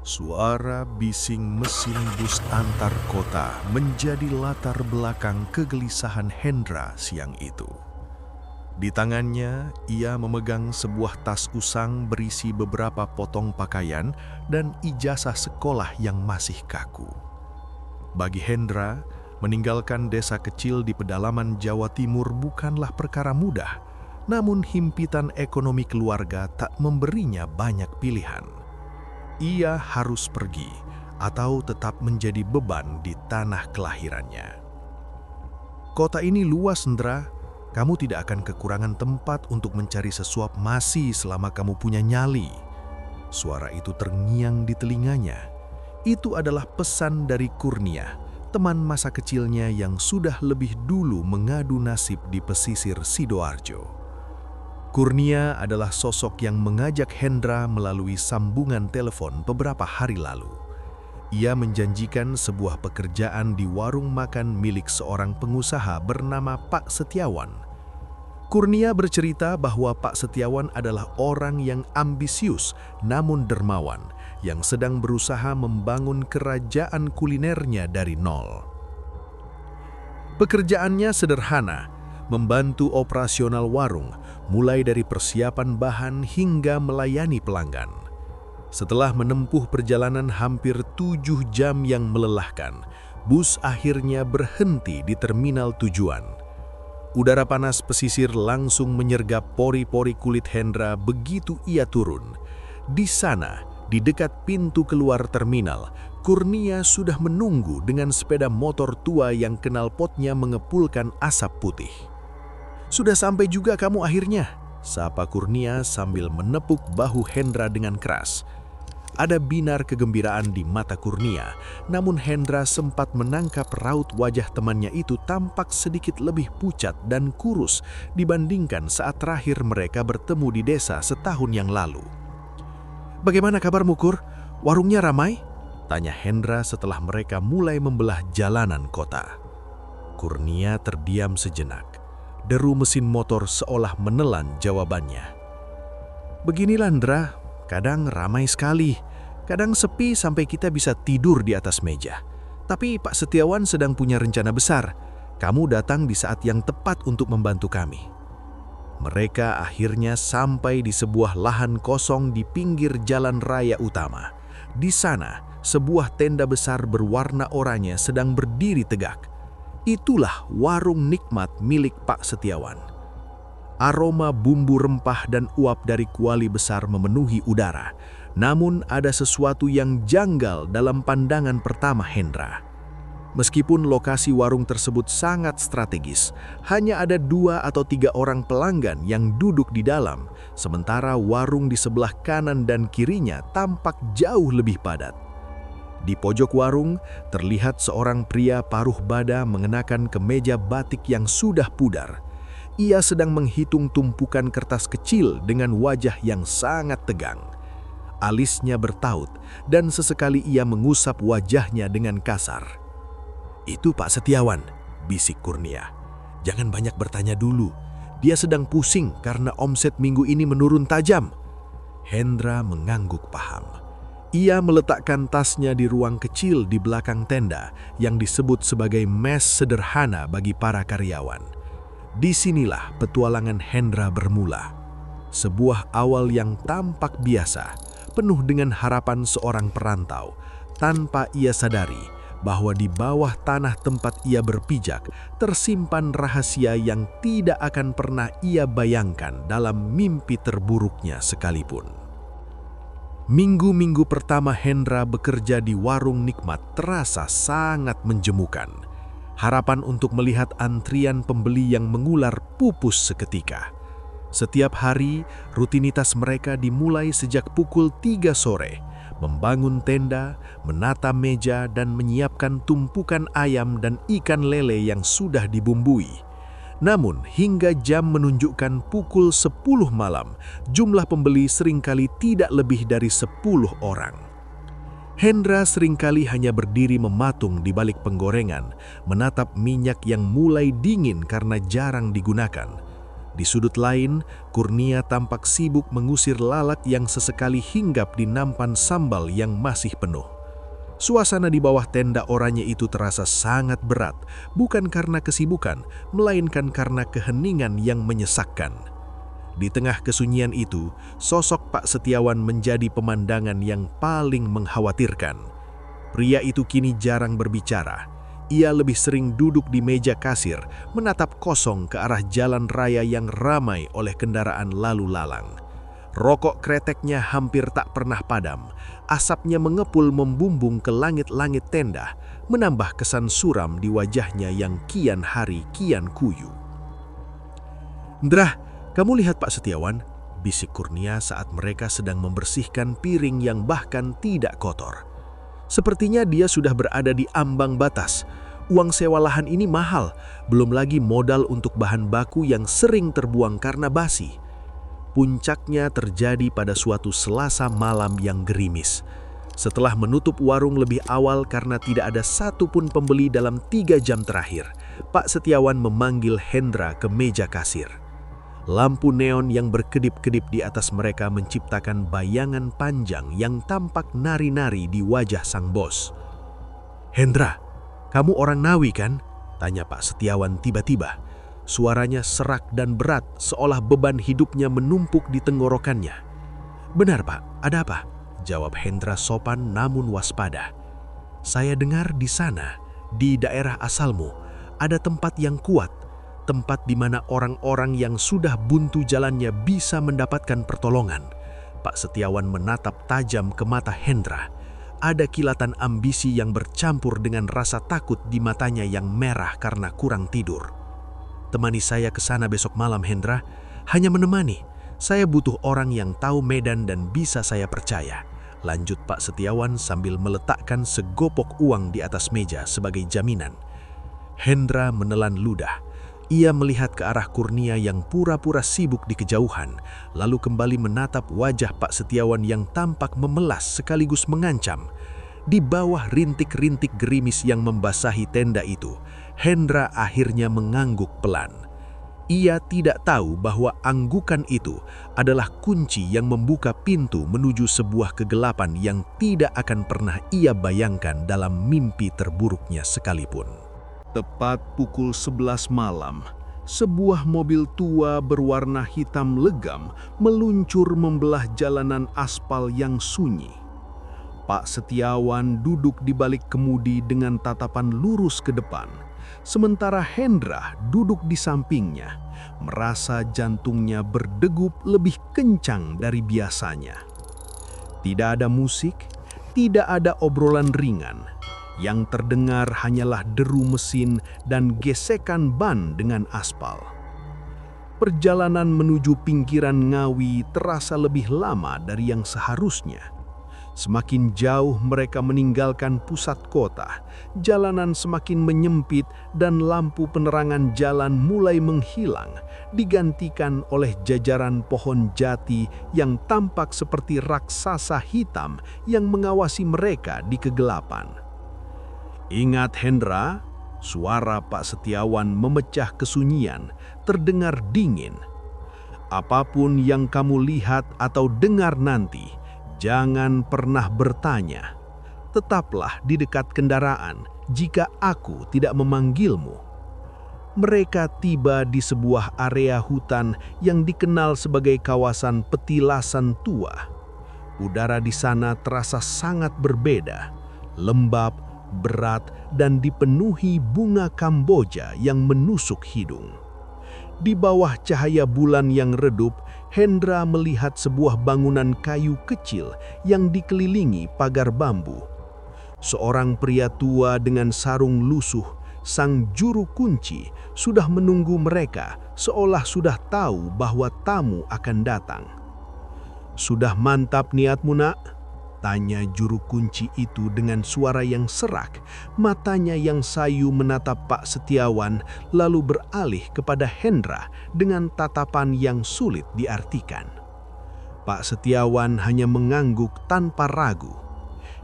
Suara bising mesin bus antar kota menjadi latar belakang kegelisahan Hendra siang itu. Di tangannya, ia memegang sebuah tas usang berisi beberapa potong pakaian dan ijazah sekolah yang masih kaku. Bagi Hendra, meninggalkan desa kecil di pedalaman Jawa Timur bukanlah perkara mudah, namun himpitan ekonomi keluarga tak memberinya banyak pilihan. Ia harus pergi atau tetap menjadi beban di tanah kelahirannya. Kota ini luas, Hendra. Kamu tidak akan kekurangan tempat untuk mencari sesuap masi selama kamu punya nyali. Suara itu terngiang di telinganya. Itu adalah pesan dari Kurnia, teman masa kecilnya yang sudah lebih dulu mengadu nasib di pesisir Sidoarjo. Kurnia adalah sosok yang mengajak Hendra melalui sambungan telepon beberapa hari lalu. Ia menjanjikan sebuah pekerjaan di warung makan milik seorang pengusaha bernama Pak Setiawan. Kurnia bercerita bahwa Pak Setiawan adalah orang yang ambisius namun dermawan, yang sedang berusaha membangun kerajaan kulinernya dari nol. Pekerjaannya sederhana, membantu operasional warung, mulai dari persiapan bahan hingga melayani pelanggan. Setelah menempuh perjalanan hampir 7 jam yang melelahkan, bus akhirnya berhenti di terminal tujuan. Udara panas pesisir langsung menyergap pori-pori kulit Hendra begitu ia turun. Di sana, di dekat pintu keluar terminal, Kurnia sudah menunggu dengan sepeda motor tua yang knalpotnya mengepulkan asap putih. "Sudah sampai juga kamu akhirnya," sapa Kurnia sambil menepuk bahu Hendra dengan keras. Ada binar kegembiraan di mata Kurnia, namun Hendra sempat menangkap raut wajah temannya itu tampak sedikit lebih pucat dan kurus dibandingkan saat terakhir mereka bertemu di desa setahun yang lalu. "Bagaimana kabarmu, Kur? Warungnya ramai?" tanya Hendra setelah mereka mulai membelah jalanan kota. Kurnia terdiam sejenak. Deru mesin motor seolah menelan jawabannya. "Beginilah, Hendra, kadang ramai sekali, kadang sepi sampai kita bisa tidur di atas meja. Tapi Pak Setiawan sedang punya rencana besar. Kamu datang di saat yang tepat untuk membantu kami." Mereka akhirnya sampai di sebuah lahan kosong di pinggir jalan raya utama. Di sana, sebuah tenda besar berwarna oranye sedang berdiri tegak. Itulah warung nikmat milik Pak Setiawan. Aroma bumbu rempah dan uap dari kuali besar memenuhi udara. Namun ada sesuatu yang janggal dalam pandangan pertama Hendra. Meskipun lokasi warung tersebut sangat strategis, hanya ada 2 atau 3 orang pelanggan yang duduk di dalam, sementara warung di sebelah kanan dan kirinya tampak jauh lebih padat. Di pojok warung, terlihat seorang pria paruh bada mengenakan kemeja batik yang sudah pudar. Ia sedang menghitung tumpukan kertas kecil dengan wajah yang sangat tegang. Alisnya bertaut dan sesekali ia mengusap wajahnya dengan kasar. "Itu Pak Setiawan," bisik Kurnia. "Jangan banyak bertanya dulu. Dia sedang pusing karena omset minggu ini menurun tajam." Hendra mengangguk paham. Ia meletakkan tasnya di ruang kecil di belakang tenda yang disebut sebagai mes sederhana bagi para karyawan. Disinilah petualangan Hendra bermula. Sebuah awal yang tampak biasa, penuh dengan harapan seorang perantau, tanpa ia sadari bahwa di bawah tanah tempat ia berpijak tersimpan rahasia yang tidak akan pernah ia bayangkan dalam mimpi terburuknya sekalipun. Minggu-minggu pertama Hendra bekerja di warung nikmat terasa sangat menjemukan. Harapan untuk melihat antrian pembeli yang mengular pupus seketika. Setiap hari, rutinitas mereka dimulai sejak pukul 3 sore. Membangun tenda, menata meja, dan menyiapkan tumpukan ayam dan ikan lele yang sudah dibumbui. Namun, hingga jam menunjukkan pukul 10 malam, jumlah pembeli seringkali tidak lebih dari 10 orang. Hendra seringkali hanya berdiri mematung di balik penggorengan, menatap minyak yang mulai dingin karena jarang digunakan. Di sudut lain, Kurnia tampak sibuk mengusir lalat yang sesekali hinggap di nampan sambal yang masih penuh. Suasana di bawah tenda oranye itu terasa sangat berat, bukan karena kesibukan, melainkan karena keheningan yang menyesakkan. Di tengah kesunyian itu, sosok Pak Setiawan menjadi pemandangan yang paling mengkhawatirkan. Pria itu kini jarang berbicara. Ia lebih sering duduk di meja kasir, menatap kosong ke arah jalan raya yang ramai oleh kendaraan lalu lalang. Rokok kreteknya hampir tak pernah padam. Asapnya mengepul membumbung ke langit-langit tenda, menambah kesan suram di wajahnya yang kian hari kian kuyu. "Ndrah, kamu lihat Pak Setiawan?" bisik Kurnia saat mereka sedang membersihkan piring yang bahkan tidak kotor. Sepertinya dia sudah berada di ambang batas. Uang sewa lahan ini mahal, belum lagi modal untuk bahan baku yang sering terbuang karena basi. Puncaknya terjadi pada suatu Selasa malam yang gerimis. Setelah menutup warung lebih awal karena tidak ada satupun pembeli dalam 3 jam terakhir, Pak Setiawan memanggil Hendra ke meja kasir. Lampu neon yang berkedip-kedip di atas mereka menciptakan bayangan panjang yang tampak nari-nari di wajah sang bos. "Hendra, kamu orang Ngawi kan?" tanya Pak Setiawan tiba-tiba. Suaranya serak dan berat, seolah beban hidupnya menumpuk di tenggorokannya. "Benar Pak, ada apa?" jawab Hendra sopan namun waspada. "Saya dengar di sana, di daerah asalmu, ada tempat yang kuat, tempat di mana orang-orang yang sudah buntu jalannya bisa mendapatkan pertolongan." Pak Setiawan menatap tajam ke mata Hendra. Ada kilatan ambisi yang bercampur dengan rasa takut di matanya yang merah karena kurang tidur. "Temani saya ke sana besok malam, Hendra. Hanya menemani. Saya butuh orang yang tahu medan dan bisa saya percaya," lanjut Pak Setiawan sambil meletakkan segopok uang di atas meja sebagai jaminan. Hendra menelan ludah. Ia melihat ke arah Kurnia yang pura-pura sibuk di kejauhan, lalu kembali menatap wajah Pak Setiawan yang tampak memelas sekaligus mengancam. Di bawah rintik-rintik gerimis yang membasahi tenda itu, Hendra akhirnya mengangguk pelan. Ia tidak tahu bahwa anggukan itu adalah kunci yang membuka pintu menuju sebuah kegelapan yang tidak akan pernah ia bayangkan dalam mimpi terburuknya sekalipun. Tepat pukul 11 malam, sebuah mobil tua berwarna hitam legam meluncur membelah jalanan aspal yang sunyi. Pak Setiawan duduk di balik kemudi dengan tatapan lurus ke depan, sementara Hendra duduk di sampingnya, merasa jantungnya berdegup lebih kencang dari biasanya. Tidak ada musik, tidak ada obrolan ringan. Yang terdengar hanyalah deru mesin dan gesekan ban dengan aspal. Perjalanan menuju pinggiran Ngawi terasa lebih lama dari yang seharusnya. Semakin jauh mereka meninggalkan pusat kota, jalanan semakin menyempit dan lampu penerangan jalan mulai menghilang, digantikan oleh jajaran pohon jati yang tampak seperti raksasa hitam yang mengawasi mereka di kegelapan. "Ingat Hendra," suara Pak Setiawan memecah kesunyian, terdengar dingin. "Apapun yang kamu lihat atau dengar nanti, jangan pernah bertanya. Tetaplah di dekat kendaraan jika aku tidak memanggilmu." Mereka tiba di sebuah area hutan yang dikenal sebagai kawasan petilasan tua. Udara di sana terasa sangat berbeda, lembab, berat, dan dipenuhi bunga Kamboja yang menusuk hidung. Di bawah cahaya bulan yang redup, Hendra melihat sebuah bangunan kayu kecil yang dikelilingi pagar bambu. Seorang pria tua dengan sarung lusuh, sang juru kunci, sudah menunggu mereka seolah sudah tahu bahwa tamu akan datang. "Sudah mantap niatmu, nak?" tanya juru kunci itu dengan suara yang serak. Matanya yang sayu menatap Pak Setiawan, lalu beralih kepada Hendra dengan tatapan yang sulit diartikan. Pak Setiawan hanya mengangguk tanpa ragu.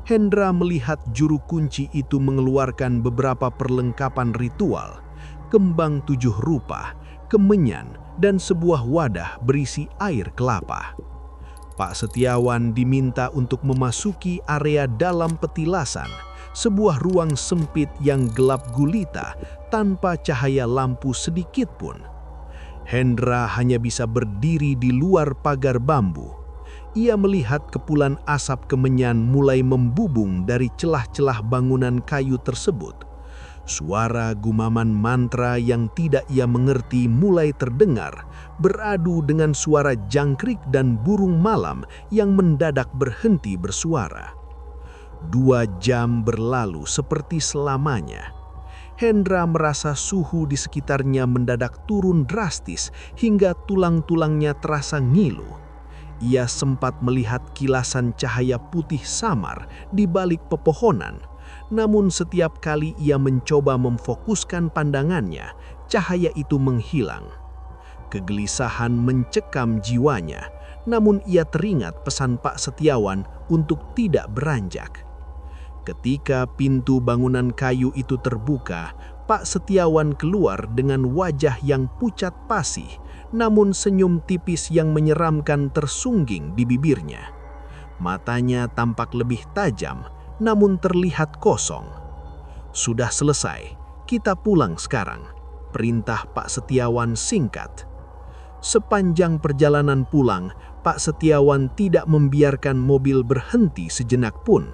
Hendra melihat juru kunci itu mengeluarkan beberapa perlengkapan ritual, kembang 7 rupa, kemenyan, dan sebuah wadah berisi air kelapa. Pak Setiawan diminta untuk memasuki area dalam petilasan, sebuah ruang sempit yang gelap gulita tanpa cahaya lampu sedikit pun. Hendra hanya bisa berdiri di luar pagar bambu. Ia melihat kepulan asap kemenyan mulai membubung dari celah-celah bangunan kayu tersebut. Suara gumaman mantra yang tidak ia mengerti mulai terdengar, beradu dengan suara jangkrik dan burung malam yang mendadak berhenti bersuara. 2 jam berlalu seperti selamanya. Hendra merasa suhu di sekitarnya mendadak turun drastis hingga tulang-tulangnya terasa ngilu. Ia sempat melihat kilasan cahaya putih samar di balik pepohonan. Namun setiap kali ia mencoba memfokuskan pandangannya, cahaya itu menghilang. Kegelisahan mencekam jiwanya, namun ia teringat pesan Pak Setiawan untuk tidak beranjak. Ketika pintu bangunan kayu itu terbuka, Pak Setiawan keluar dengan wajah yang pucat pasih, namun senyum tipis yang menyeramkan tersungging di bibirnya. Matanya tampak lebih tajam, namun terlihat kosong. "Sudah selesai, kita pulang sekarang," perintah Pak Setiawan singkat. Sepanjang perjalanan pulang, Pak Setiawan tidak membiarkan mobil berhenti sejenak pun.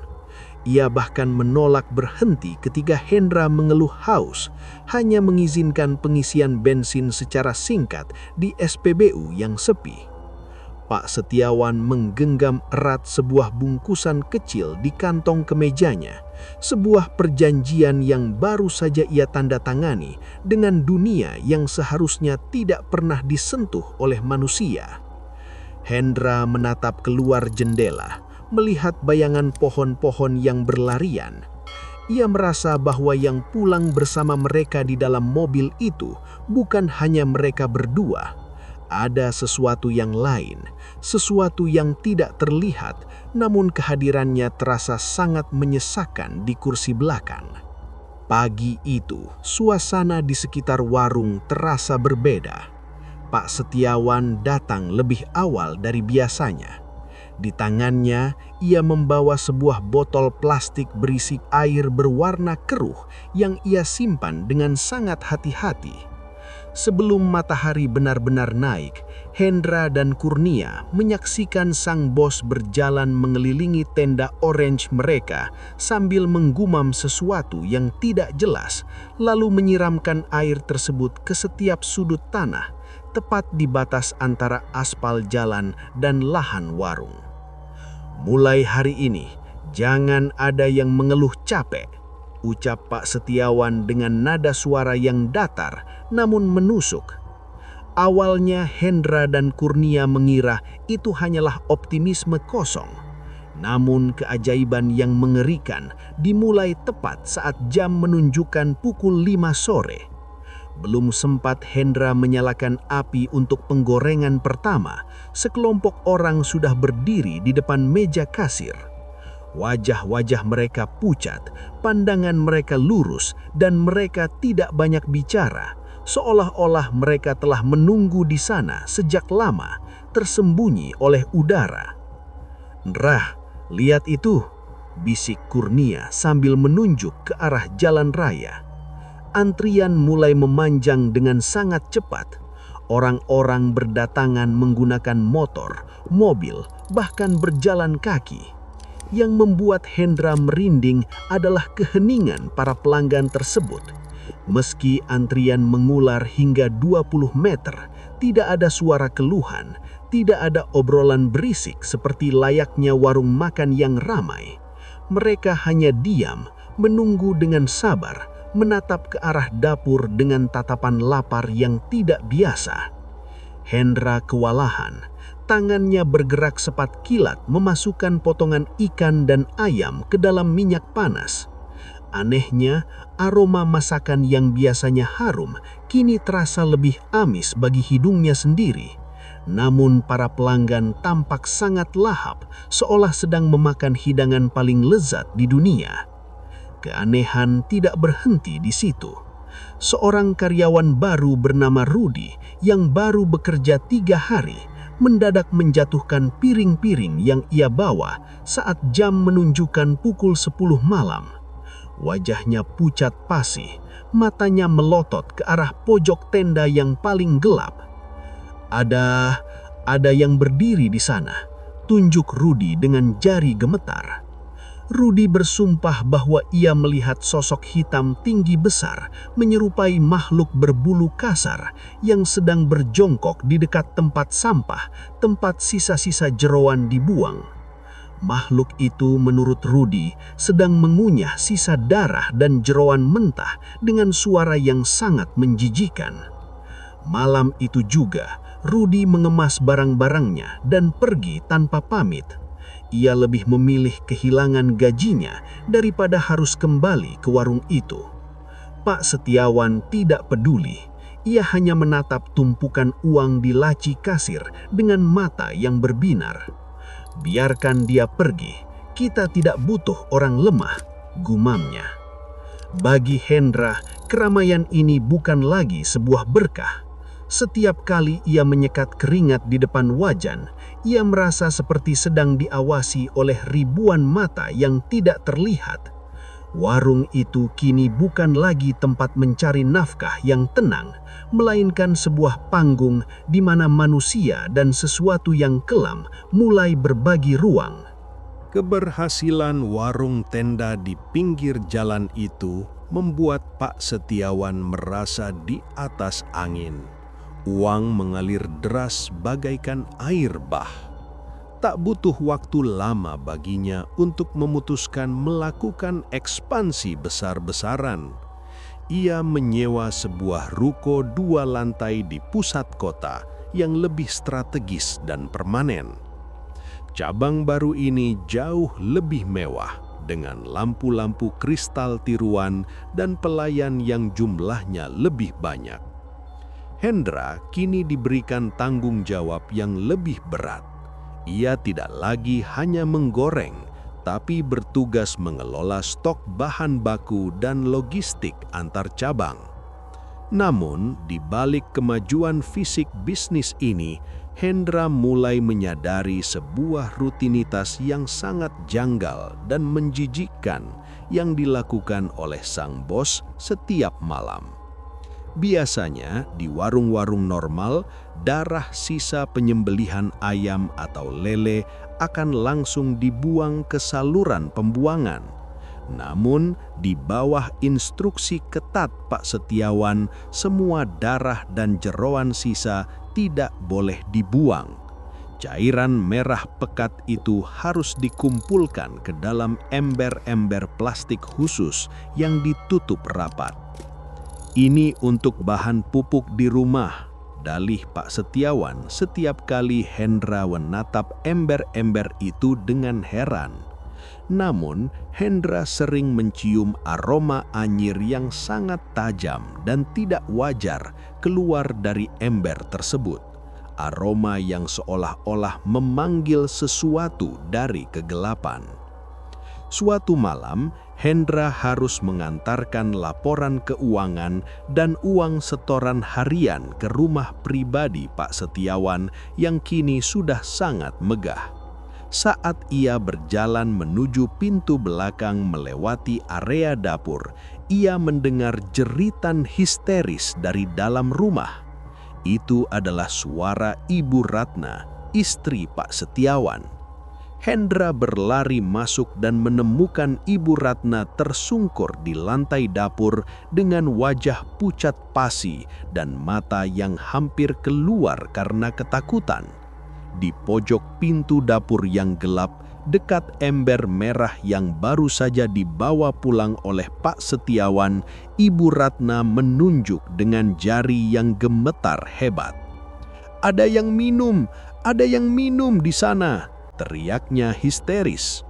Ia bahkan menolak berhenti ketika Hendra mengeluh haus, hanya mengizinkan pengisian bensin secara singkat di SPBU yang sepi. Pak Setiawan menggenggam erat sebuah bungkusan kecil di kantong kemejanya, sebuah perjanjian yang baru saja ia tanda tangani dengan dunia yang seharusnya tidak pernah disentuh oleh manusia. Hendra menatap keluar jendela, melihat bayangan pohon-pohon yang berlarian. Ia merasa bahwa yang pulang bersama mereka di dalam mobil itu bukan hanya mereka berdua. Ada sesuatu yang lain, sesuatu yang tidak terlihat, namun kehadirannya terasa sangat menyesakkan di kursi belakang. Pagi itu, suasana di sekitar warung terasa berbeda. Pak Setiawan datang lebih awal dari biasanya. Di tangannya, ia membawa sebuah botol plastik berisi air berwarna keruh yang ia simpan dengan sangat hati-hati. Sebelum matahari benar-benar naik, Hendra dan Kurnia menyaksikan sang bos berjalan mengelilingi tenda orange mereka sambil menggumam sesuatu yang tidak jelas, lalu menyiramkan air tersebut ke setiap sudut tanah, tepat di batas antara aspal jalan dan lahan warung. "Mulai hari ini, jangan ada yang mengeluh capek," ucap Pak Setiawan dengan nada suara yang datar namun menusuk. Awalnya Hendra dan Kurnia mengira itu hanyalah optimisme kosong. Namun keajaiban yang mengerikan dimulai tepat saat jam menunjukkan pukul 5 sore. Belum sempat Hendra menyalakan api untuk penggorengan pertama, sekelompok orang sudah berdiri di depan meja kasir. Wajah-wajah mereka pucat, pandangan mereka lurus, dan mereka tidak banyak bicara, seolah-olah mereka telah menunggu di sana sejak lama, tersembunyi oleh udara. "Nrah, lihat itu," bisik Kurnia sambil menunjuk ke arah jalan raya. Antrian mulai memanjang dengan sangat cepat. Orang-orang berdatangan menggunakan motor, mobil, bahkan berjalan kaki. Yang membuat Hendra merinding adalah keheningan para pelanggan tersebut. Meski antrian mengular hingga 20 meter, tidak ada suara keluhan, tidak ada obrolan berisik seperti layaknya warung makan yang ramai. Mereka hanya diam, menunggu dengan sabar, menatap ke arah dapur dengan tatapan lapar yang tidak biasa. Hendra kewalahan. Tangannya bergerak cepat kilat memasukkan potongan ikan dan ayam ke dalam minyak panas. Anehnya, aroma masakan yang biasanya harum kini terasa lebih amis bagi hidungnya sendiri. Namun para pelanggan tampak sangat lahap, seolah sedang memakan hidangan paling lezat di dunia. Keanehan tidak berhenti di situ. Seorang karyawan baru bernama Rudy yang baru bekerja 3 hari mendadak menjatuhkan piring-piring yang ia bawa saat jam menunjukkan pukul 10 malam. Wajahnya pucat pasi, matanya melotot ke arah pojok tenda yang paling gelap. Ada yang berdiri di sana, tunjuk Rudy dengan jari gemetar. Rudy bersumpah bahwa ia melihat sosok hitam tinggi besar menyerupai makhluk berbulu kasar yang sedang berjongkok di dekat tempat sampah, tempat sisa-sisa jeroan dibuang. Makhluk itu menurut Rudy sedang mengunyah sisa darah dan jeroan mentah dengan suara yang sangat menjijikan. Malam itu juga, Rudy mengemas barang-barangnya dan pergi tanpa pamit. Ia lebih memilih kehilangan gajinya daripada harus kembali ke warung itu. Pak Setiawan tidak peduli. Ia hanya menatap tumpukan uang di laci kasir dengan mata yang berbinar. Biarkan dia pergi, kita tidak butuh orang lemah, gumamnya. Bagi Hendra, keramaian ini bukan lagi sebuah berkah. Setiap kali ia menyekat keringat di depan wajan, ia merasa seperti sedang diawasi oleh ribuan mata yang tidak terlihat. Warung itu kini bukan lagi tempat mencari nafkah yang tenang, melainkan sebuah panggung di mana manusia dan sesuatu yang kelam mulai berbagi ruang. Keberhasilan warung tenda di pinggir jalan itu membuat Pak Setiawan merasa di atas angin. Uang mengalir deras bagaikan air bah. Tak butuh waktu lama baginya untuk memutuskan melakukan ekspansi besar-besaran. Ia menyewa sebuah ruko 2 lantai di pusat kota yang lebih strategis dan permanen. Cabang baru ini jauh lebih mewah dengan lampu-lampu kristal tiruan dan pelayan yang jumlahnya lebih banyak. Hendra kini diberikan tanggung jawab yang lebih berat. Ia tidak lagi hanya menggoreng, tapi bertugas mengelola stok bahan baku dan logistik antar cabang. Namun, di balik kemajuan fisik bisnis ini, Hendra mulai menyadari sebuah rutinitas yang sangat janggal dan menjijikkan yang dilakukan oleh sang bos setiap malam. Biasanya di warung-warung normal, darah sisa penyembelihan ayam atau lele akan langsung dibuang ke saluran pembuangan. Namun, di bawah instruksi ketat Pak Setiawan, semua darah dan jeroan sisa tidak boleh dibuang. Cairan merah pekat itu harus dikumpulkan ke dalam ember-ember plastik khusus yang ditutup rapat. Ini untuk bahan pupuk di rumah, dalih Pak Setiawan setiap kali Hendra menatap ember-ember itu dengan heran. Namun, Hendra sering mencium aroma anyir yang sangat tajam dan tidak wajar keluar dari ember tersebut. Aroma yang seolah-olah memanggil sesuatu dari kegelapan. Suatu malam, Hendra harus mengantarkan laporan keuangan dan uang setoran harian ke rumah pribadi Pak Setiawan yang kini sudah sangat megah. Saat ia berjalan menuju pintu belakang melewati area dapur, ia mendengar jeritan histeris dari dalam rumah. Itu adalah suara Ibu Ratna, istri Pak Setiawan. Hendra berlari masuk dan menemukan Ibu Ratna tersungkur di lantai dapur dengan wajah pucat pasi dan mata yang hampir keluar karena ketakutan. Di pojok pintu dapur yang gelap, dekat ember merah yang baru saja dibawa pulang oleh Pak Setiawan, Ibu Ratna menunjuk dengan jari yang gemetar hebat. "Ada yang minum di sana!" teriaknya histeris.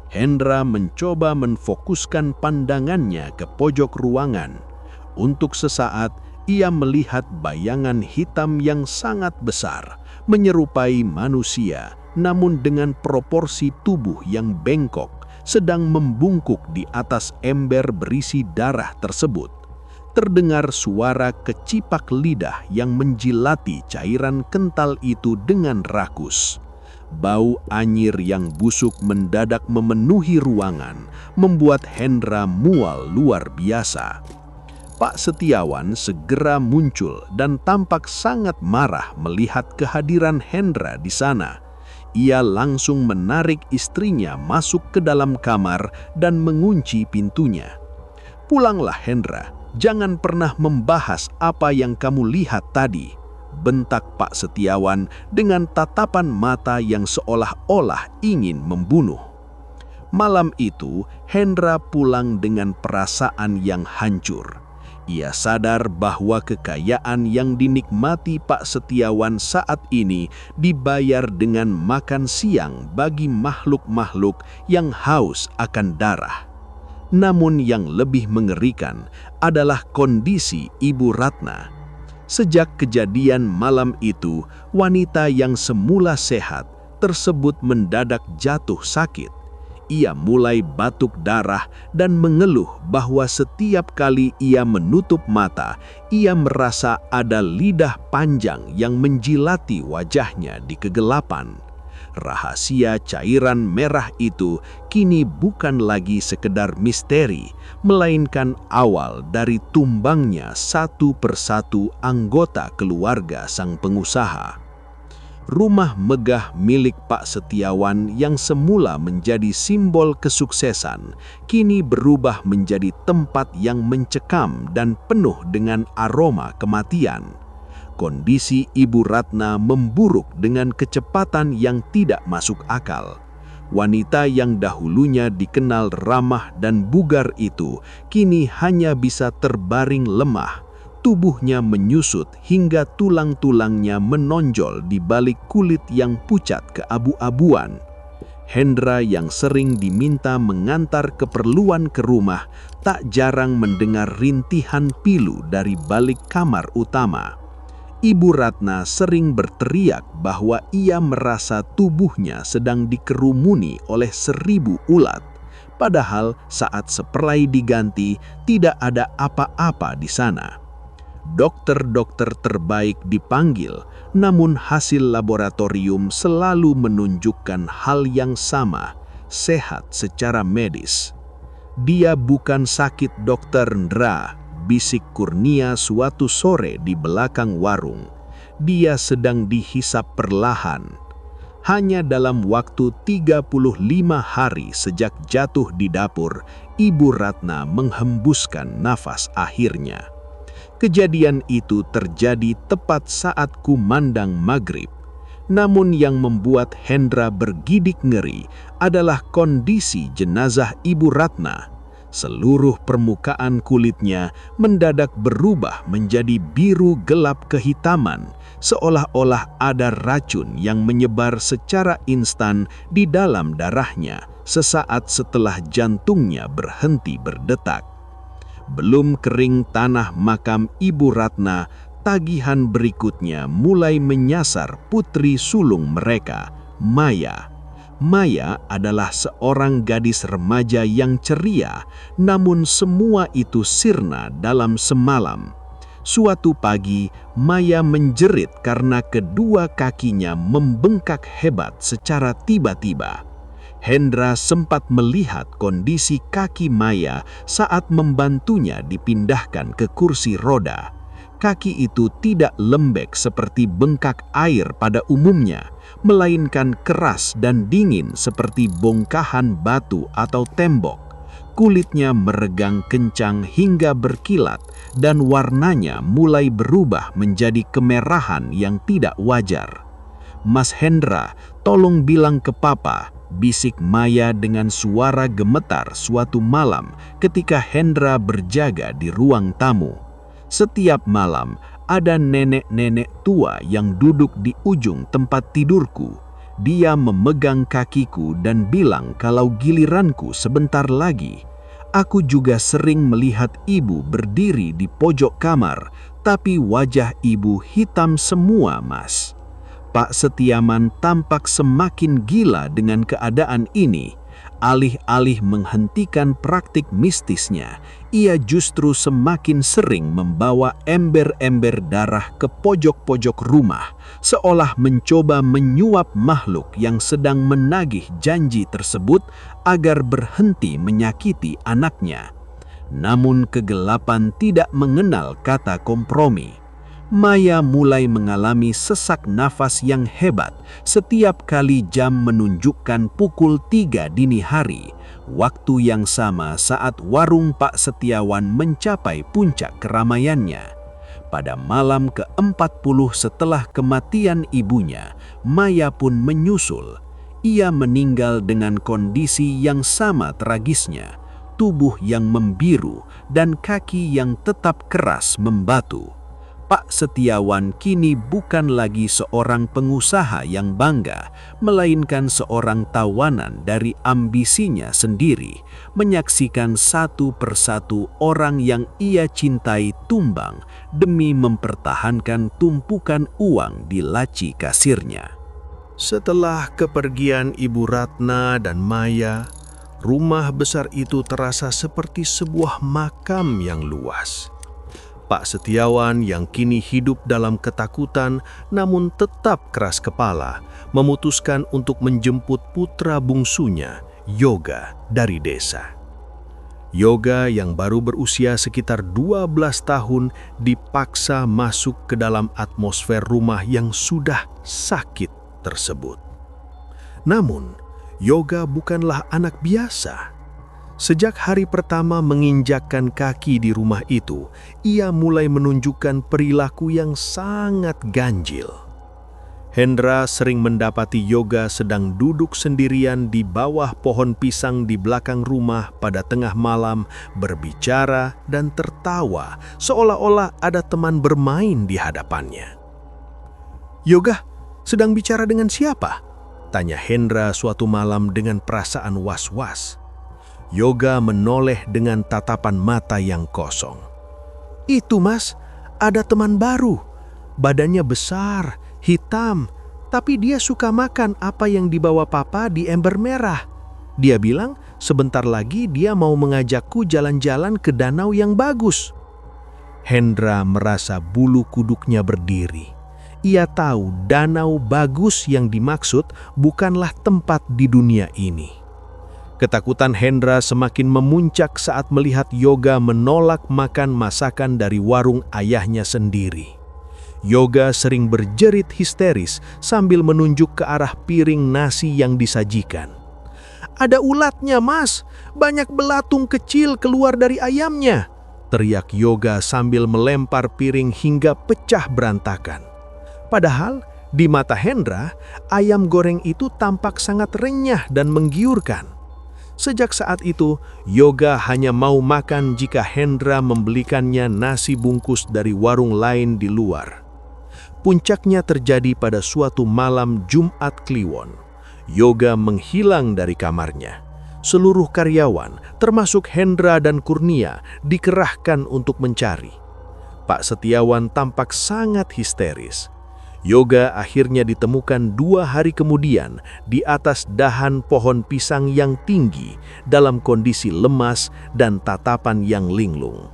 Hendra mencoba menfokuskan pandangannya ke pojok ruangan. Untuk sesaat, ia melihat bayangan hitam yang sangat besar, menyerupai manusia, namun dengan proporsi tubuh yang bengkok, sedang membungkuk di atas ember berisi darah tersebut. terdengar suara kecipak lidah yang menjilati cairan kental itu dengan rakus. Bau anyir yang busuk mendadak memenuhi ruangan, membuat Hendra mual luar biasa. Pak Setiawan segera muncul dan tampak sangat marah melihat kehadiran Hendra di sana. Ia langsung menarik istrinya masuk ke dalam kamar dan mengunci pintunya. "Pulanglah Hendra, jangan pernah membahas apa yang kamu lihat tadi," bentak Pak Setiawan dengan tatapan mata yang seolah-olah ingin membunuh. Malam itu, Hendra pulang dengan perasaan yang hancur. Ia sadar bahwa kekayaan yang dinikmati Pak Setiawan saat ini dibayar dengan makan siang bagi makhluk-makhluk yang haus akan darah. Namun yang lebih mengerikan adalah kondisi Ibu Ratna. Sejak kejadian malam itu, wanita yang semula sehat tersebut mendadak jatuh sakit. Ia mulai batuk darah dan mengeluh bahwa setiap kali ia menutup mata, ia merasa ada lidah panjang yang menjilati wajahnya di kegelapan. Rahasia cairan merah itu kini bukan lagi sekedar misteri, melainkan awal dari tumbangnya satu persatu anggota keluarga sang pengusaha. Rumah megah milik Pak Setiawan yang semula menjadi simbol kesuksesan, kini berubah menjadi tempat yang mencekam dan penuh dengan aroma kematian. Kondisi Ibu Ratna memburuk dengan kecepatan yang tidak masuk akal. Wanita yang dahulunya dikenal ramah dan bugar itu kini hanya bisa terbaring lemah. Tubuhnya menyusut hingga tulang-tulangnya menonjol di balik kulit yang pucat keabu-abuan. Hendra yang sering diminta mengantar keperluan ke rumah tak jarang mendengar rintihan pilu dari balik kamar utama. Ibu Ratna sering berteriak bahwa ia merasa tubuhnya sedang dikerumuni oleh 1000 ulat. Padahal saat seprei diganti tidak ada apa-apa di sana. Dokter-dokter terbaik dipanggil, namun hasil laboratorium selalu menunjukkan hal yang sama, sehat secara medis. "Dia bukan sakit, Dokter Ndra," bisik Kurnia suatu sore di belakang warung. "Dia sedang dihisap perlahan." Hanya dalam waktu 35 hari sejak jatuh di dapur, Ibu Ratna menghembuskan nafas akhirnya. Kejadian itu terjadi tepat saat kumandang maghrib. Namun yang membuat Hendra bergidik ngeri adalah kondisi jenazah Ibu Ratna. Seluruh permukaan kulitnya mendadak berubah menjadi biru gelap kehitaman, seolah-olah ada racun yang menyebar secara instan di dalam darahnya sesaat setelah jantungnya berhenti berdetak. Belum kering tanah makam Ibu Ratna, tagihan berikutnya mulai menyasar putri sulung mereka, Maya. Maya adalah seorang gadis remaja yang ceria, namun semua itu sirna dalam semalam. Suatu pagi, Maya menjerit karena kedua kakinya membengkak hebat secara tiba-tiba. Hendra sempat melihat kondisi kaki Maya saat membantunya dipindahkan ke kursi roda. Kaki itu tidak lembek seperti bengkak air pada umumnya, melainkan keras dan dingin seperti bongkahan batu atau tembok. Kulitnya meregang kencang hingga berkilat dan warnanya mulai berubah menjadi kemerahan yang tidak wajar. "Mas Hendra, tolong bilang ke Papa," bisik Maya dengan suara gemetar suatu malam ketika Hendra berjaga di ruang tamu. "Setiap malam ada nenek-nenek tua yang duduk di ujung tempat tidurku. Dia memegang kakiku dan bilang kalau giliranku sebentar lagi. Aku juga sering melihat ibu berdiri di pojok kamar, tapi wajah ibu hitam semua, Mas." Pak Setiawan tampak semakin gila dengan keadaan ini. alih-alih menghentikan praktik mistisnya, ia justru semakin sering membawa ember-ember darah ke pojok-pojok rumah, seolah mencoba menyuap makhluk yang sedang menagih janji tersebut agar berhenti menyakiti anaknya. Namun kegelapan tidak mengenal kata kompromi. Maya mulai mengalami sesak nafas yang hebat setiap kali jam menunjukkan pukul 3 dini hari, waktu yang sama saat warung Pak Setiawan mencapai puncak keramaiannya. Pada malam ke-40 setelah kematian ibunya, Maya pun menyusul. Ia meninggal dengan kondisi yang sama tragisnya, tubuh yang membiru dan kaki yang tetap keras membatu. Pak Setiawan kini bukan lagi seorang pengusaha yang bangga, melainkan seorang tawanan dari ambisinya sendiri, menyaksikan satu persatu orang yang ia cintai tumbang demi mempertahankan tumpukan uang di laci kasirnya. Setelah kepergian Ibu Ratna dan Maya, rumah besar itu terasa seperti sebuah makam yang luas. Pak Setiawan yang kini hidup dalam ketakutan namun tetap keras kepala, memutuskan untuk menjemput putra bungsunya, Yoga, dari desa. Yoga yang baru berusia sekitar 12 tahun dipaksa masuk ke dalam atmosfer rumah yang sudah sakit tersebut. Namun, Yoga bukanlah anak biasa. Sejak hari pertama menginjakkan kaki di rumah itu, ia mulai menunjukkan perilaku yang sangat ganjil. Hendra sering mendapati Yoga sedang duduk sendirian di bawah pohon pisang di belakang rumah pada tengah malam, berbicara dan tertawa seolah-olah ada teman bermain di hadapannya. "Yoga, sedang bicara dengan siapa?" tanya Hendra suatu malam dengan perasaan was-was. Yoga menoleh dengan tatapan mata yang kosong. "Itu mas, ada teman baru. Badannya besar, hitam, tapi dia suka makan apa yang dibawa papa di ember merah. Dia bilang sebentar lagi dia mau mengajakku jalan-jalan ke danau yang bagus." Hendra merasa bulu kuduknya berdiri. Ia tahu danau bagus yang dimaksud bukanlah tempat di dunia ini. Ketakutan Hendra semakin memuncak saat melihat Yoga menolak makan masakan dari warung ayahnya sendiri. Yoga sering berjerit histeris sambil menunjuk ke arah piring nasi yang disajikan. "Ada ulatnya, Mas! Banyak belatung kecil keluar dari ayamnya!" teriak Yoga sambil melempar piring hingga pecah berantakan. Padahal, di mata Hendra, ayam goreng itu tampak sangat renyah dan menggiurkan. Sejak saat itu, Yoga hanya mau makan jika Hendra membelikannya nasi bungkus dari warung lain di luar. Puncaknya terjadi pada suatu malam Jumat Kliwon. Yoga menghilang dari kamarnya. Seluruh karyawan, termasuk Hendra dan Kurnia, dikerahkan untuk mencari. Pak Setiawan tampak sangat histeris. Yoga akhirnya ditemukan 2 hari kemudian di atas dahan pohon pisang yang tinggi dalam kondisi lemas dan tatapan yang linglung.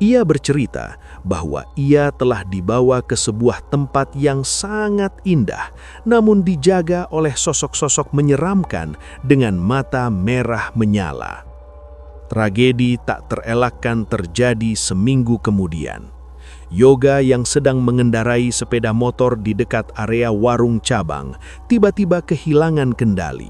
Ia bercerita bahwa ia telah dibawa ke sebuah tempat yang sangat indah, namun dijaga oleh sosok-sosok menyeramkan dengan mata merah menyala. Tragedi tak terelakkan terjadi seminggu kemudian. Yoga yang sedang mengendarai sepeda motor di dekat area warung cabang tiba-tiba kehilangan kendali.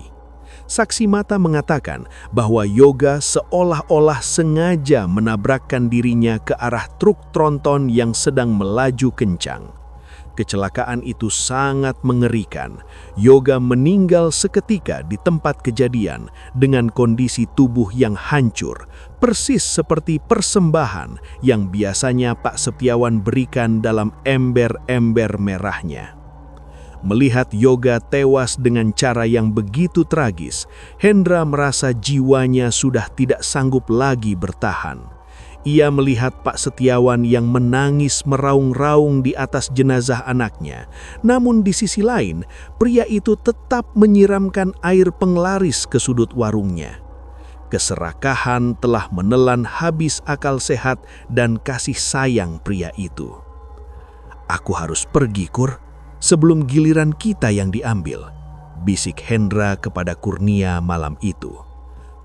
Saksi mata mengatakan bahwa Yoga seolah-olah sengaja menabrakkan dirinya ke arah truk tronton yang sedang melaju kencang. Kecelakaan itu sangat mengerikan. Yoga meninggal seketika di tempat kejadian dengan kondisi tubuh yang hancur, persis seperti persembahan yang biasanya Pak Setiawan berikan dalam ember-ember merahnya. Melihat Yoga tewas dengan cara yang begitu tragis, Hendra merasa jiwanya sudah tidak sanggup lagi bertahan. Ia melihat Pak Setiawan yang menangis meraung-raung di atas jenazah anaknya. Namun di sisi lain, pria itu tetap menyiramkan air penglaris ke sudut warungnya. Keserakahan telah menelan habis akal sehat dan kasih sayang pria itu. "Aku harus pergi, Kur, sebelum giliran kita yang diambil," bisik Hendra kepada Kurnia malam itu.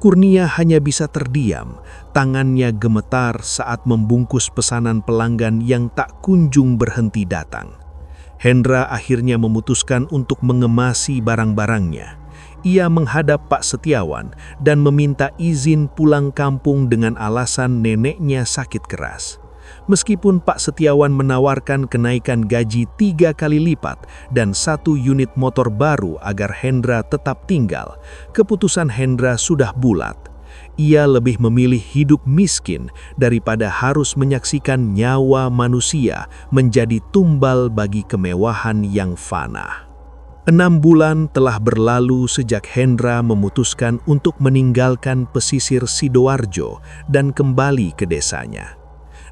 Kurnia hanya bisa terdiam, tangannya gemetar saat membungkus pesanan pelanggan yang tak kunjung berhenti datang. Hendra akhirnya memutuskan untuk mengemasi barang-barangnya. Ia menghadap Pak Setiawan dan meminta izin pulang kampung dengan alasan neneknya sakit keras. Meskipun Pak Setiawan menawarkan kenaikan gaji 3 kali lipat dan 1 unit motor baru agar Hendra tetap tinggal, keputusan Hendra sudah bulat. Ia lebih memilih hidup miskin daripada harus menyaksikan nyawa manusia menjadi tumbal bagi kemewahan yang fana. 6 bulan telah berlalu sejak Hendra memutuskan untuk meninggalkan pesisir Sidoarjo dan kembali ke desanya.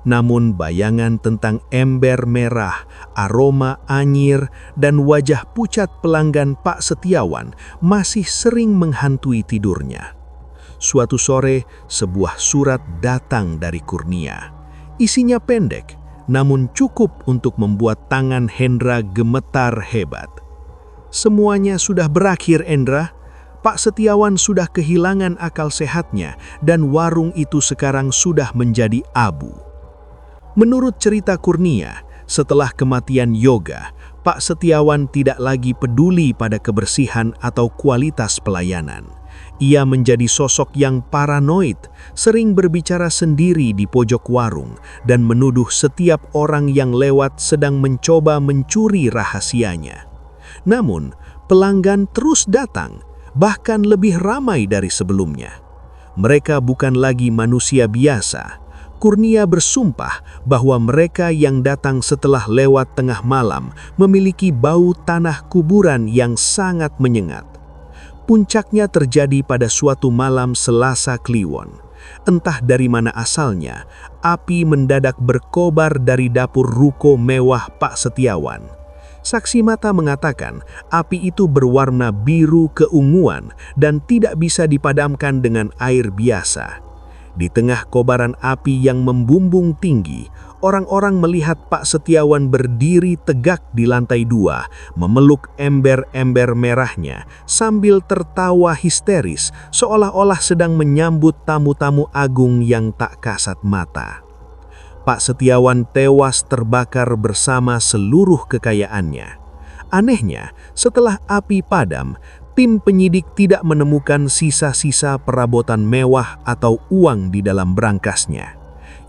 Namun bayangan tentang ember merah, aroma anyir, dan wajah pucat pelanggan Pak Setiawan masih sering menghantui tidurnya. Suatu sore, sebuah surat datang dari Kurnia. Isinya pendek, namun cukup untuk membuat tangan Hendra gemetar hebat. "Semuanya sudah berakhir, Hendra. Pak Setiawan sudah kehilangan akal sehatnya dan warung itu sekarang sudah menjadi abu." Menurut cerita Kurnia, setelah kematian Yoga, Pak Setiawan tidak lagi peduli pada kebersihan atau kualitas pelayanan. Ia menjadi sosok yang paranoid, sering berbicara sendiri di pojok warung dan menuduh setiap orang yang lewat sedang mencoba mencuri rahasianya. Namun, pelanggan terus datang, bahkan lebih ramai dari sebelumnya. Mereka bukan lagi manusia biasa. Kurnia bersumpah bahwa mereka yang datang setelah lewat tengah malam memiliki bau tanah kuburan yang sangat menyengat. Puncaknya terjadi pada suatu malam Selasa Kliwon. Entah dari mana asalnya, api mendadak berkobar dari dapur ruko mewah Pak Setiawan. Saksi mata mengatakan api itu berwarna biru keunguan dan tidak bisa dipadamkan dengan air biasa. Di tengah kobaran api yang membumbung tinggi, orang-orang melihat Pak Setiawan berdiri tegak di lantai 2, memeluk ember-ember merahnya sambil tertawa histeris seolah-olah sedang menyambut tamu-tamu agung yang tak kasat mata. Pak Setiawan tewas terbakar bersama seluruh kekayaannya. Anehnya, setelah api padam, tim penyidik tidak menemukan sisa-sisa perabotan mewah atau uang di dalam berangkasnya.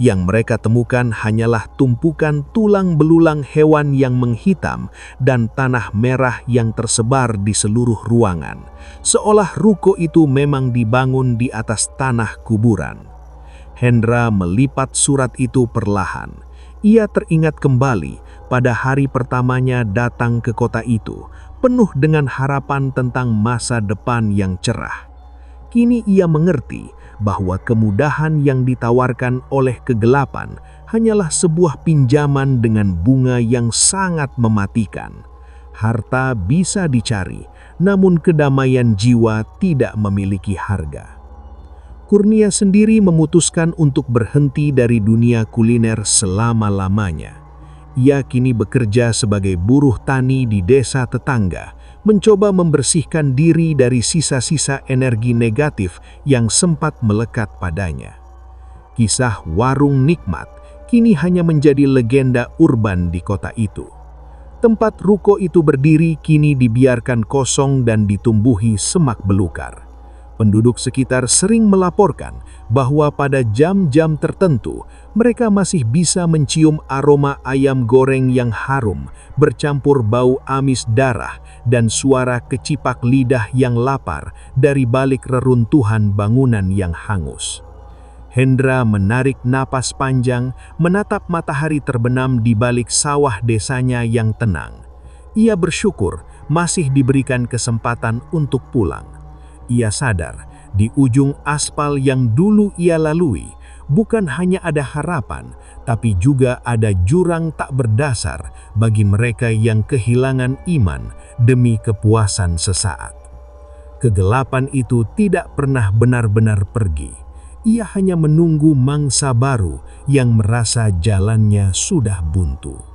Yang mereka temukan hanyalah tumpukan tulang belulang hewan yang menghitam dan tanah merah yang tersebar di seluruh ruangan, seolah ruko itu memang dibangun di atas tanah kuburan. Hendra melipat surat itu perlahan. Ia teringat kembali pada hari pertamanya datang ke kota itu, penuh dengan harapan tentang masa depan yang cerah. Kini ia mengerti bahwa kemudahan yang ditawarkan oleh kegelapan hanyalah sebuah pinjaman dengan bunga yang sangat mematikan. Harta bisa dicari, namun kedamaian jiwa tidak memiliki harga. Kurnia sendiri memutuskan untuk berhenti dari dunia kuliner selama-lamanya. Ia kini bekerja sebagai buruh tani di desa tetangga, mencoba membersihkan diri dari sisa-sisa energi negatif yang sempat melekat padanya. Kisah warung nikmat kini hanya menjadi legenda urban di kota itu. Tempat ruko itu berdiri kini dibiarkan kosong dan ditumbuhi semak belukar. Penduduk sekitar sering melaporkan bahwa pada jam-jam tertentu mereka masih bisa mencium aroma ayam goreng yang harum bercampur bau amis darah dan suara kecipak lidah yang lapar dari balik reruntuhan bangunan yang hangus. Hendra menarik napas panjang, menatap matahari terbenam di balik sawah desanya yang tenang. Ia bersyukur masih diberikan kesempatan untuk pulang. Ia sadar, di ujung aspal yang dulu ia lalui, bukan hanya ada harapan, tapi juga ada jurang tak berdasar bagi mereka yang kehilangan iman demi kepuasan sesaat. Kegelapan itu tidak pernah benar-benar pergi. Ia hanya menunggu mangsa baru yang merasa jalannya sudah buntu.